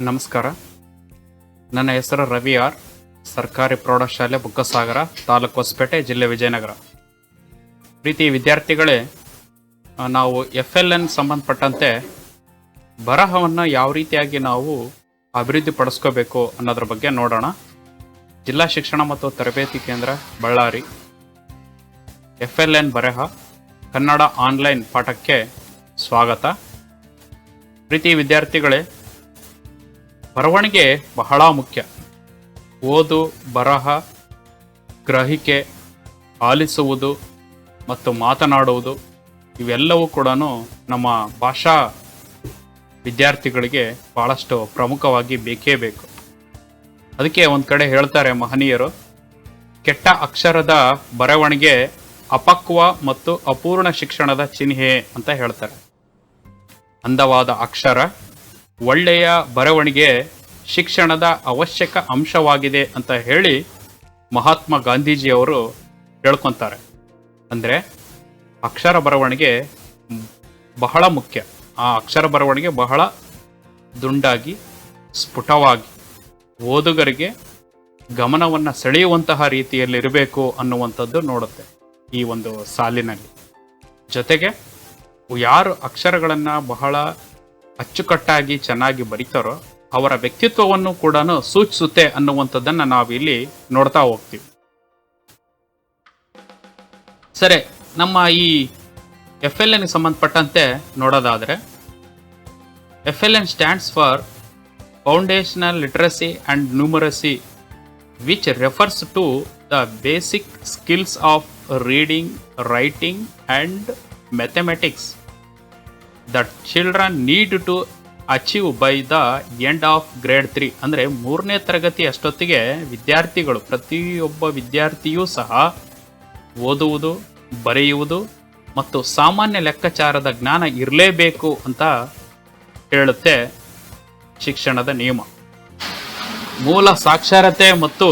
ನಮಸ್ಕಾರ. ನನ್ನ ಹೆಸರು ರವಿ ಆರ್. ಸರ್ಕಾರಿ ಪ್ರೌಢಶಾಲೆ ಬುಕ್ಕಸಾಗರ, ತಾಲೂಕು ಹೊಸಪೇಟೆ, ಜಿಲ್ಲೆ ವಿಜಯನಗರ. ಪ್ರೀತಿ ವಿದ್ಯಾರ್ಥಿಗಳೇ, ನಾವು FLN ಸಂಬಂಧಪಟ್ಟಂತೆ ಬರಹವನ್ನು ಯಾವ ರೀತಿಯಾಗಿ ನಾವು ಅಭಿವೃದ್ಧಿ ಪಡಿಸ್ಕೋಬೇಕು ಅನ್ನೋದ್ರ ಬಗ್ಗೆ ನೋಡೋಣ. ಜಿಲ್ಲಾ ಶಿಕ್ಷಣ ಮತ್ತು ತರಬೇತಿ ಕೇಂದ್ರ, ಬಳ್ಳಾರಿ. FLN ಬರಹ ಕನ್ನಡ ಆನ್ಲೈನ್ ಪಾಠಕ್ಕೆ ಸ್ವಾಗತ. ಪ್ರೀತಿ ವಿದ್ಯಾರ್ಥಿಗಳೇ, ಬರವಣಿಗೆ ಬಹಳ ಮುಖ್ಯ. ಓದು, ಬರಹ, ಗ್ರಹಿಕೆ, ಆಲಿಸುವುದು ಮತ್ತು ಮಾತನಾಡುವುದು ಇವೆಲ್ಲವೂ ಕೂಡ ನಮ್ಮ ಭಾಷಾ ವಿದ್ಯಾರ್ಥಿಗಳಿಗೆ ಬಹಳಷ್ಟು ಪ್ರಮುಖವಾಗಿ ಬೇಕೇ ಬೇಕು. ಅದಕ್ಕೆ ಒಂದು ಕಡೆ ಹೇಳ್ತಾರೆ ಮಹನೀಯರು, ಕೆಟ್ಟ ಅಕ್ಷರದ ಬರವಣಿಗೆ ಅಪಕ್ವ ಮತ್ತು ಅಪೂರ್ಣ ಶಿಕ್ಷಣದ ಚಿಹ್ನೆ ಅಂತ ಹೇಳ್ತಾರೆ. ಅಂದವಾದ ಅಕ್ಷರ, ಒಳ್ಳೆಯ ಬರವಣಿಗೆ ಶಿಕ್ಷಣದ ಅವಶ್ಯಕ ಅಂಶವಾಗಿದೆ ಅಂತ ಹೇಳಿ ಮಹಾತ್ಮ ಗಾಂಧೀಜಿಯವರು ಹೇಳ್ಕೊತಾರೆ. ಅಂದರೆ ಅಕ್ಷರ ಬರವಣಿಗೆ ಬಹಳ ಮುಖ್ಯ. ಆ ಅಕ್ಷರ ಬರವಣಿಗೆ ಬಹಳ ದುಂಡಾಗಿ, ಸ್ಫುಟವಾಗಿ, ಓದುಗರಿಗೆ ಗಮನವನ್ನು ಸೆಳೆಯುವಂತಹ ರೀತಿಯಲ್ಲಿರಬೇಕು ಅನ್ನುವಂಥದ್ದು ನೋಡುತ್ತೆ ಈ ಒಂದು ಸಾಲಿನಲ್ಲಿ. ಜೊತೆಗೆ ಯಾರು ಅಕ್ಷರಗಳನ್ನು ಬಹಳ ಅಚ್ಚುಕಟ್ಟಾಗಿ ಚೆನ್ನಾಗಿ ಬರೀತಾರೋ ಅವರ ವ್ಯಕ್ತಿತ್ವವನ್ನು ಕೂಡ ಸೂಚಿಸುತ್ತೆ ಅನ್ನುವಂಥದ್ದನ್ನು ನಾವಿಲ್ಲಿ ನೋಡ್ತಾ ಹೋಗ್ತೀವಿ. ಸರಿ, ನಮ್ಮ ಈ FLN ಸಂಬಂಧಪಟ್ಟಂತೆ ನೋಡೋದಾದರೆ, FLN stands for foundational literacy and numeracy, which refers to the basic skills of reading, writing and mathematics that children need to achieve by the end of grade 3. ಅಂದರೆ 3ನೇ ತರಗತಿ ಅಷ್ಟೊತ್ತಿಗೆ ವಿದ್ಯಾರ್ಥಿಗಳು, ಪ್ರತಿಯೊಬ್ಬ ವಿದ್ಯಾರ್ಥಿಯೂ ಸಹ ಓದುವುದು, ಬರೆಯುವುದು ಮತ್ತು ಸಾಮಾನ್ಯ ಲೆಕ್ಕಾಚಾರದ ಜ್ಞಾನ ಇರಲೇಬೇಕು ಅಂತ ಹೇಳುತ್ತೆ ಶಿಕ್ಷಣದ ನಿಯಮ. ಮೂಲ ಸಾಕ್ಷರತೆ ಮತ್ತು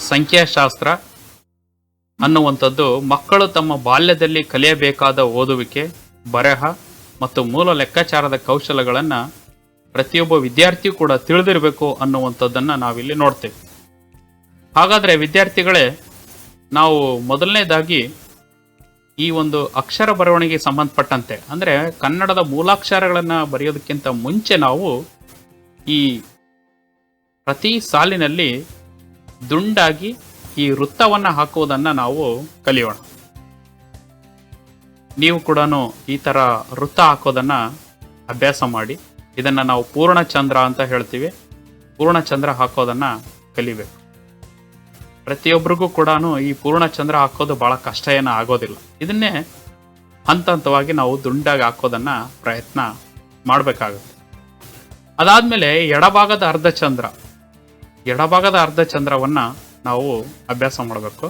ಸಂಖ್ಯಾಶಾಸ್ತ್ರ ಅನ್ನುವಂಥದ್ದು ಮಕ್ಕಳು ತಮ್ಮ ಬಾಲ್ಯದಲ್ಲಿ ಕಲಿಯಬೇಕಾದ ಓದುವಿಕೆ, ಬರಹ ಮತ್ತು ಮೂಲ ಲೆಕ್ಕಾಚಾರದ ಕೌಶಲಗಳನ್ನು ಪ್ರತಿಯೊಬ್ಬ ವಿದ್ಯಾರ್ಥಿಯೂ ಕೂಡ ತಿಳಿದಿರಬೇಕು ಅನ್ನುವಂಥದ್ದನ್ನು ನಾವಿಲ್ಲಿ ನೋಡ್ತೇವೆ. ಹಾಗಾದರೆ ವಿದ್ಯಾರ್ಥಿಗಳೇ, ನಾವು ಮೊದಲನೇದಾಗಿ ಈ ಒಂದು ಅಕ್ಷರ ಬರವಣಿಗೆ ಸಂಬಂಧಪಟ್ಟಂತೆ, ಅಂದರೆ ಕನ್ನಡದ ಮೂಲಾಕ್ಷರಗಳನ್ನು ಬರೆಯೋದಕ್ಕಿಂತ ಮುಂಚೆ ನಾವು ಈ ಪ್ರತಿ ಸಾಲಿನಲ್ಲಿ ದುಂಡಾಗಿ ಈ ವೃತ್ತವನ್ನು ಹಾಕುವುದನ್ನು ನಾವು ಕಲಿಯೋಣ. ನೀವು ಕೂಡ ಈ ಥರ ವೃತ್ತ ಹಾಕೋದನ್ನು ಅಭ್ಯಾಸ ಮಾಡಿ. ಇದನ್ನು ನಾವು ಪೂರ್ಣಚಂದ್ರ ಅಂತ ಹೇಳ್ತೀವಿ. ಪೂರ್ಣಚಂದ್ರ ಹಾಕೋದನ್ನು ಕಲಿಬೇಕು. ಪ್ರತಿಯೊಬ್ಬರಿಗೂ ಕೂಡ ಈ ಪೂರ್ಣಚಂದ್ರ ಹಾಕೋದು ಭಾಳ ಕಷ್ಟ ಏನೂ ಆಗೋದಿಲ್ಲ. ಇದನ್ನೇ ಹಂತ ಹಂತವಾಗಿ ನಾವು ದುಂಡಾಗಿ ಹಾಕೋದನ್ನು ಪ್ರಯತ್ನ ಮಾಡಬೇಕಾಗುತ್ತೆ. ಅದಾದಮೇಲೆ ಎಡಭಾಗದ ಅರ್ಧಚಂದ್ರ, ಎಡಭಾಗದ ಅರ್ಧಚಂದ್ರವನ್ನು ನಾವು ಅಭ್ಯಾಸ ಮಾಡಬೇಕು.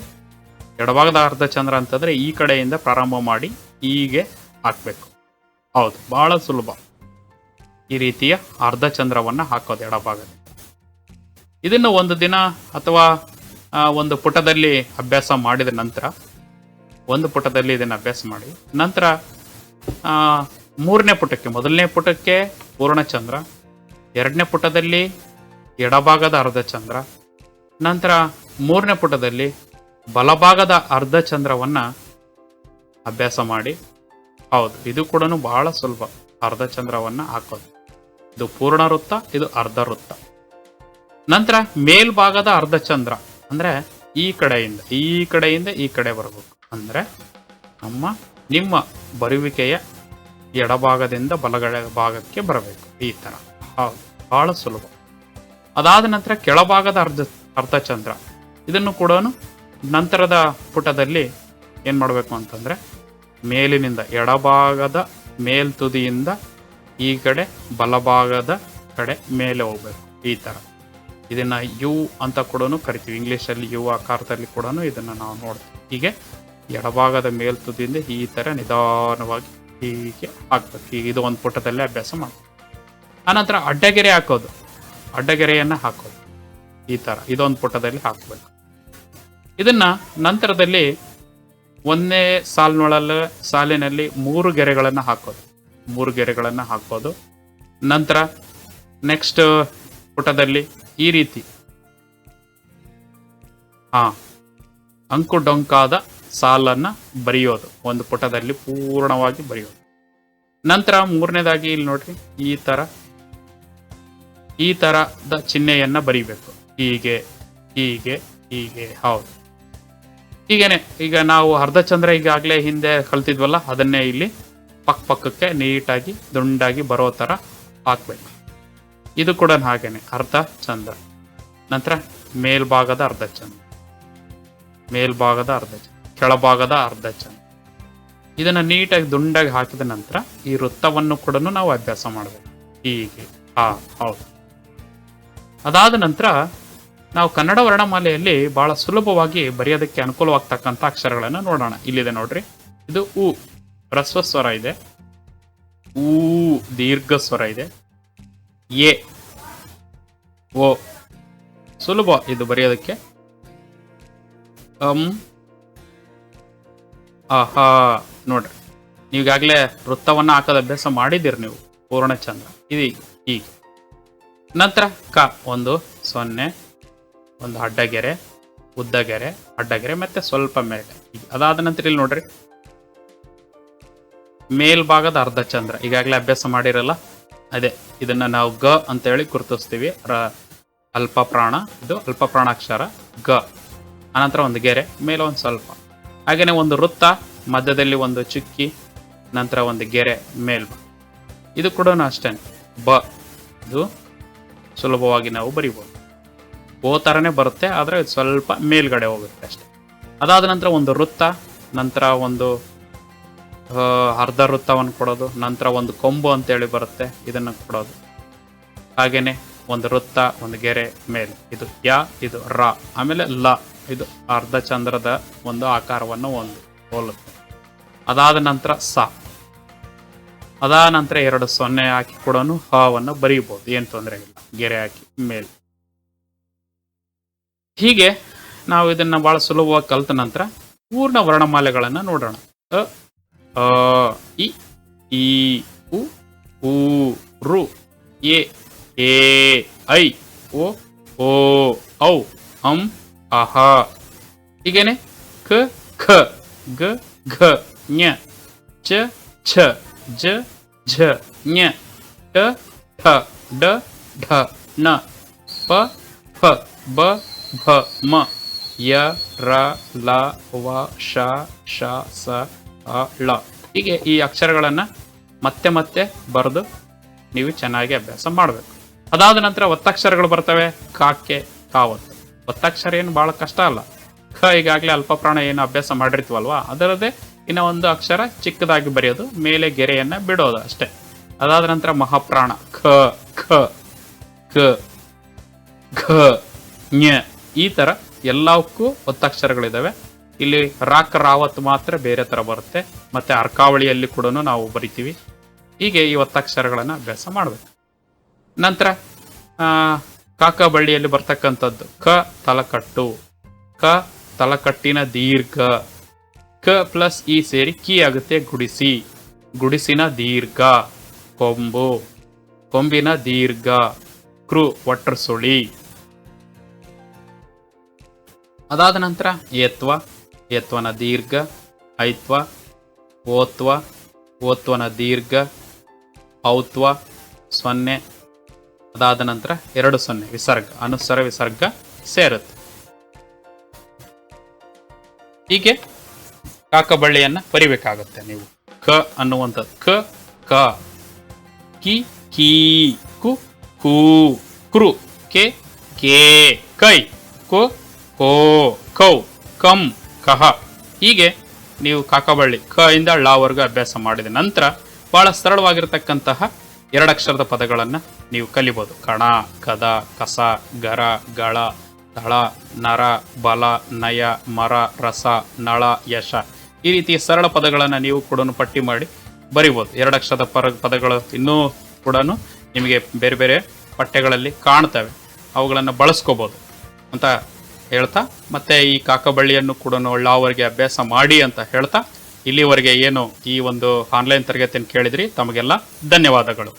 ಎಡಭಾಗದ ಅರ್ಧಚಂದ್ರ ಅಂತಂದರೆ ಈ ಕಡೆಯಿಂದ ಪ್ರಾರಂಭ ಮಾಡಿ ಹೀಗೆ ಹಾಕಬೇಕು. ಹೌದು, ಬಹಳ ಸುಲಭ ಈ ರೀತಿಯ ಅರ್ಧಚಂದ್ರವನ್ನು ಹಾಕೋದು ಎಡಭಾಗದ. ಇದನ್ನು ಒಂದು ದಿನ ಅಥವಾ ಒಂದು ಪುಟದಲ್ಲಿ ಅಭ್ಯಾಸ ಮಾಡಿದ ನಂತರ, ಒಂದು ಪುಟದಲ್ಲಿ ಇದನ್ನು ಅಭ್ಯಾಸ ಮಾಡಿ ನಂತರ 3ನೇ ಪುಟಕ್ಕೆ, ಮೊದಲನೇ ಪುಟಕ್ಕೆ ಪೂರ್ಣಚಂದ್ರ, 2ನೇ ಪುಟದಲ್ಲಿ ಎಡಭಾಗದ ಅರ್ಧಚಂದ್ರ, ನಂತರ 3ನೇ ಪುಟದಲ್ಲಿ ಬಲಭಾಗದ ಅರ್ಧಚಂದ್ರವನ್ನು ಅಭ್ಯಾಸ ಮಾಡಿ. ಹೌದು, ಇದು ಕೂಡ ಬಹಳ ಸುಲಭ. ಅರ್ಧಚಂದ್ರವನ್ನು ಹಾಕೋದು, ಇದು ಪೂರ್ಣ ವೃತ್ತ, ಇದು ಅರ್ಧ ವೃತ್ತ. ನಂತರ ಮೇಲ್ಭಾಗದ ಅರ್ಧಚಂದ್ರ, ಅಂದರೆ ಈ ಕಡೆಯಿಂದ ಈ ಕಡೆ ಬರಬೇಕು. ಅಂದರೆ ನಿಮ್ಮ ಬರುವಿಕೆಯ ಎಡಭಾಗದಿಂದ ಬಲಗಡೆ ಭಾಗಕ್ಕೆ ಬರಬೇಕು. ಈ ಥರ. ಹೌದು, ಬಹಳ ಸುಲಭ. ಅದಾದ ನಂತರ ಕೆಳಭಾಗದ ಅರ್ಧಚಂದ್ರ, ಇದನ್ನು ಕೂಡ ನಂತರದ ಪುಟದಲ್ಲಿ ಏನು ಮಾಡಬೇಕು ಅಂತಂದರೆ, ಮೇಲಿನಿಂದ ಎಡಭಾಗದ ಮೇಲ್ತುದಿಯಿಂದ ಈ ಕಡೆ ಬಲಭಾಗದ ಕಡೆ ಮೇಲೆ ಹೋಗ್ಬೇಕು. ಈ ಥರ. ಇದನ್ನು ಯು ಅಂತ ಕೂಡ ಕರಿತೀವಿ. ಇಂಗ್ಲೀಷಲ್ಲಿ ಯು ಆಕಾರದಲ್ಲಿ ಕೂಡ ಇದನ್ನು ನಾವು ನೋಡ್ತೀವಿ. ಹೀಗೆ ಎಡಭಾಗದ ಮೇಲ್ತುದಿಯಿಂದ ಈ ಥರ ನಿಧಾನವಾಗಿ ಹೀಗೆ ಹಾಕ್ಬೇಕು. ಈಗ ಇದು ಒಂದು ಪುಟದಲ್ಲೇ ಅಭ್ಯಾಸ ಮಾಡ್ಬೇಕು. ಆನಂತರ ಅಡ್ಡಗೆರೆ ಹಾಕೋದು, ಅಡ್ಡಗೆರೆಯನ್ನು ಹಾಕೋದು ಈ ಥರ ಇದೊಂದು ಪುಟದಲ್ಲಿ ಹಾಕಬೇಕು. ಇದನ್ನು ನಂತರದಲ್ಲಿ ಒಂದೇ ಸಾಲಿನಲ್ಲಿ 3 ಗೆರೆಗಳನ್ನು ಹಾಕೋದು, 3 ಗೆರೆಗಳನ್ನು ಹಾಕೋದು. ನಂತರ ನೆಕ್ಸ್ಟ್ ಪುಟದಲ್ಲಿ ಈ ರೀತಿ ಅಂಕುಡೊಂಕಾದ ಸಾಲನ್ನ ಬರೆಯೋದು, ಒಂದು ಪುಟದಲ್ಲಿ ಪೂರ್ಣವಾಗಿ ಬರೆಯೋದು. ನಂತರ ಮೂರನೇದಾಗಿ ಇಲ್ಲಿ ನೋಡ್ರಿ, ಈ ತರದ ಚಿಹ್ನೆಯನ್ನ ಬರೀಬೇಕು. ಹೀಗೆ ಹೀಗೆ ಹೀಗೆ, ಹೌದು ಹೀಗೇನೆ. ಈಗ ನಾವು ಅರ್ಧಚಂದ್ರ ಈಗಾಗಲೇ ಹಿಂದೆ ಕಲ್ತಿದ್ವಲ್ಲ, ಅದನ್ನೇ ಇಲ್ಲಿ ಪಕ್ಕಕ್ಕೆ ನೀಟಾಗಿ ದುಂಡಾಗಿ ಬರೋ ತರ ಹಾಕ್ಬೇಕು. ಇದು ಕೂಡ ಹಾಗೇನೆ ಅರ್ಧ ಚಂದ್ರ. ನಂತರ ಮೇಲ್ಭಾಗದ ಅರ್ಧ ಚಂದ್ರ, ಮೇಲ್ಭಾಗದ ಅರ್ಧ ಚಂದ್ರ, ಕೆಳಭಾಗದ ಅರ್ಧ ಚಂದ್ರ. ಇದನ್ನ ನೀಟಾಗಿ ದುಂಡಾಗಿ ಹಾಕಿದ ನಂತರ ಈ ವೃತ್ತವನ್ನು ಕೂಡ ನಾವು ಅಭ್ಯಾಸ ಮಾಡಬೇಕು. ಹೀಗೆ, ಹೌದು. ಅದಾದ ನಂತರ ನಾವು ಕನ್ನಡ ವರ್ಣಮಾಲೆಯಲ್ಲಿ ಬಹಳ ಸುಲಭವಾಗಿ ಬರೆಯೋದಕ್ಕೆ ಅನುಕೂಲವಾಗ್ತಕ್ಕಂಥ ಅಕ್ಷರಗಳನ್ನು ನೋಡೋಣ. ಇಲ್ಲಿದೆ ನೋಡ್ರಿ, ಇದು ಉ ಹ್ರಸ್ವ ಸ್ವರ ಇದೆ, ಊ ದೀರ್ಘ ಸ್ವರ ಇದೆ, ಎ ಓ ಸುಲಭ ಇದು ಬರೆಯೋದಕ್ಕೆ. ನೋಡ್ರಿ, ನೀವಾಗಲೇ ವೃತ್ತವನ್ನ ಹಾಕೋದ ಅಭ್ಯಾಸ ಮಾಡಿದ್ದೀರಿ ನೀವು, ಪೂರ್ಣಚಂದ್ರ. ಇದು ಹೀಗೆ. ನಂತರ ಕ, ಒಂದು 0, ಒಂದು ಅಡ್ಡಗೆರೆ, ಉದ್ದಗೆರೆ, ಅಡ್ಡಗೆರೆ, ಮತ್ತೆ ಸ್ವಲ್ಪ ಮೇಲೆ. ಅದಾದ ನಂತರ ಇಲ್ಲಿ ನೋಡ್ರಿ, ಮೇಲ್ಭಾಗದ ಅರ್ಧ ಚಂದ್ರ ಈಗಾಗಲೇ ಅಭ್ಯಾಸ ಮಾಡಿರಲ್ಲ, ಅದೇ ಇದನ್ನ ನಾವು ಗ ಅಂತ ಹೇಳಿ ಗುರುತಿಸ್ತೀವಿ. ಅಲ್ಪ ಪ್ರಾಣ, ಇದು ಅಲ್ಪ ಪ್ರಾಣಾಕ್ಷರ ಗ. ಅನಂತರ ಒಂದು ಗೆರೆ, ಮೇಲೆ ಒಂದು ಸ್ವಲ್ಪ, ಹಾಗೇನೆ ಒಂದು ವೃತ್ತ, ಮಧ್ಯದಲ್ಲಿ ಒಂದು ಚುಕ್ಕಿ, ನಂತರ ಒಂದು ಗೆರೆ ಮೇಲ್ಭಾಗ. ಇದು ಕೂಡ ಅಷ್ಟೇ ಬ. ಇದು ಸುಲಭವಾಗಿ ನಾವು ಬರಿಬೋದು. ಓ ಥರನೇ ಬರುತ್ತೆ, ಆದರೆ ಸ್ವಲ್ಪ ಮೇಲ್ಗಡೆ ಹೋಗುತ್ತೆ ಅಷ್ಟೆ. ಅದಾದ ನಂತರ ಒಂದು ವೃತ್ತ, ನಂತರ ಒಂದು ಅರ್ಧ ವೃತ್ತವನ್ನು ಕೊಡೋದು, ನಂತರ ಒಂದು ಕೊಂಬು ಅಂತೇಳಿ ಬರುತ್ತೆ, ಇದನ್ನು ಕೊಡೋದು. ಹಾಗೇನೆ ಒಂದು ವೃತ್ತ, ಒಂದು ಗೆರೆ ಮೇಲೆ. ಇದು ಯ, ಇದು ರ, ಆಮೇಲೆ ಲ. ಇದು ಅರ್ಧ ಚಂದ್ರದ ಒಂದು ಆಕಾರವನ್ನು ಒಂದು ಹೋಲುತ್ತೆ. ಅದಾದ ನಂತರ ಸ. ಅದಾದ ನಂತರ 2 0 ಹಾಕಿ ಕೂಡ ಹವನ್ನು ಬರೀಬಹುದು, ಏನು ತೊಂದರೆ ಇಲ್ಲ, ಗೆರೆ ಹಾಕಿ ಮೇಲೆ. ಹೀಗೆ ನಾವು ಇದನ್ನ ಬಹಳ ಸುಲಭವಾಗಿ ಕಲಿತ ನಂತರ ಪೂರ್ಣ ವರ್ಣಮಾಲೆಗಳನ್ನ ನೋಡೋಣ. ಅ ಇ ಈ ಉ ಊ ರು ಎ ಏ ಐ ಓ ಓ ಔ ಅಂ ಅಹ. ಹೀಗೇನೆ ಕ ಖ ಗ ಘ ಞ ಚ ಛ ಜ ಝ ಞ ಟ ಠ ಡ ಢ ನ ಪ ಫ ಬ ಭ ಮ ಯ ರ ಲ ವ ಶ ಶ ಸ ಅ ಳ. ಹೀಗೆ ಈ ಅಕ್ಷರಗಳನ್ನ ಮತ್ತೆ ಮತ್ತೆ ಬರೆದು ನೀವು ಚೆನ್ನಾಗಿ ಅಭ್ಯಾಸ ಮಾಡಬೇಕು. ಅದಾದ ನಂತರ ಒತ್ತಕ್ಷರಗಳು ಬರ್ತವೆ. ಕಾಕ್ಕೆ ಕಾವತ್ತು. ಒತ್ತಕ್ಷರ ಏನು ಬಹಳ ಕಷ್ಟ ಅಲ್ಲ. ಖ ಈಗಾಗಲೇ ಅಲ್ಪ ಪ್ರಾಣ ಏನು ಅಭ್ಯಾಸ ಮಾಡಿರ್ತೀವಲ್ವಾ, ಅದರದೇ ಇನ್ನ ಒಂದು ಅಕ್ಷರ ಚಿಕ್ಕದಾಗಿ ಬರೆಯೋದು, ಮೇಲೆ ಗೆರೆಯನ್ನ ಬಿಡೋದು ಅಷ್ಟೇ. ಅದಾದ ನಂತರ ಮಹಾಪ್ರಾಣ ಖ ಖ ಕ ಘ ಞ. ಈ ತರ ಎಲ್ಲಕ್ಕೂ ಒತ್ತಕ್ಷರಗಳಿದಾವೆ. ಇಲ್ಲಿ ರಾಕ್ ರಾವತ್ ಮಾತ್ರ ಬೇರೆ ತರ ಬರುತ್ತೆ, ಮತ್ತೆ ಅರ್ಕಾವಳಿಯಲ್ಲಿ ಕೂಡ ನಾವು ಬರಿತೀವಿ. ಹೀಗೆ ಈ ಒತ್ತಕ್ಷರಗಳನ್ನ ಅಭ್ಯಾಸ ಮಾಡಬೇಕು. ನಂತರ ಕಾಕ ಬಳ್ಳಿಯಲ್ಲಿ ಬರ್ತಕ್ಕಂಥದ್ದು ಕ ತಲಕಟ್ಟು, ಕ ತಲಕಟ್ಟಿನ ದೀರ್ಘ, ಕ ಪ್ಲಸ್ ಇ ಸೇರಿ ಕಿ ಆಗುತ್ತೆ ಗುಡಿಸಿ, ಗುಡಿಸಿನ ದೀರ್ಘ, ಕೊಂಬು, ಕೊಂಬಿನ ದೀರ್ಘ, ಕೃ ಒಟ್ರ ಸುಳಿ. ಅದಾದ ನಂತರ ಏತ್ವ, ಏತ್ವನ ದೀರ್ಘ, ಐತ್ವ, ಓತ್ವ, ಓತ್ವನ ದೀರ್ಘ, ಔತ್ವ 0. ಅದಾದ ನಂತರ 2 0 ವಿಸರ್ಗ, ಅನುಸ್ವರ ವಿಸರ್ಗ ಸೇರುತ್ತೆ. ಹೀಗೆ ಕಾಕಬಳ್ಳಿಯನ್ನ ಬರಿಬೇಕಾಗುತ್ತೆ ನೀವು. ಕ ಅನ್ನುವಂಥದ್ದು ಕ ಕ, ಕಿ ಕೀ, ಕು ಕೂ, ಕೃ ಕೆ ಕೇ, ಕೈ ಕು ಕೋ, ಕೌ ಕಂ ಕಹ. ಹೀಗೆ ನೀವು ಕಾಕಬಳ್ಳಿ ಕ ಇಂದ ಳವರೆಗೂ ಅಭ್ಯಾಸ ಮಾಡಿದ ನಂತರ ಬಹಳ ಸರಳವಾಗಿರತಕ್ಕಂತಹ 2 ಅಕ್ಷರದ ಪದಗಳನ್ನ ನೀವು ಕಲಿಬಹುದು. ಕಣ, ಕದ, ಕಸ, ಗರ, ಗಳ, ತಳ, ನರ, ಬಲ, ನಯ, ಮರ, ರಸ, ನಳ, ಯಶ. ಈ ರೀತಿ ಸರಳ ಪದಗಳನ್ನ ನೀವು ಕೂಡ ಪಟ್ಟಿ ಮಾಡಿ ಬರಿಬಹುದು. 2 ಅಕ್ಷರದ ಪದಗಳು ಇನ್ನೂ ಕೂಡ ನಿಮಗೆ ಬೇರೆ ಬೇರೆ ಪಠ್ಯಗಳಲ್ಲಿ ಕಾಣ್ತವೆ, ಅವುಗಳನ್ನು ಬಳಸ್ಕೋಬಹುದು ಅಂತ ಹೇಳ್ತಾ, ಮತ್ತೆ ಈ ಕಾಕಬಳ್ಳಿಯನ್ನು ಕೂಡ ಒಳ್ಳವರೆಗೆ ಅಭ್ಯಾಸ ಮಾಡಿ ಅಂತ ಹೇಳ್ತಾ, ಇಲ್ಲಿವರೆಗೆ ಏನು ಈ ಒಂದು ಆನ್ಲೈನ್ ತರಗತಿಯನ್ನು ಕೇಳಿದ್ರಿ, ತಮಗೆಲ್ಲ ಧನ್ಯವಾದಗಳು.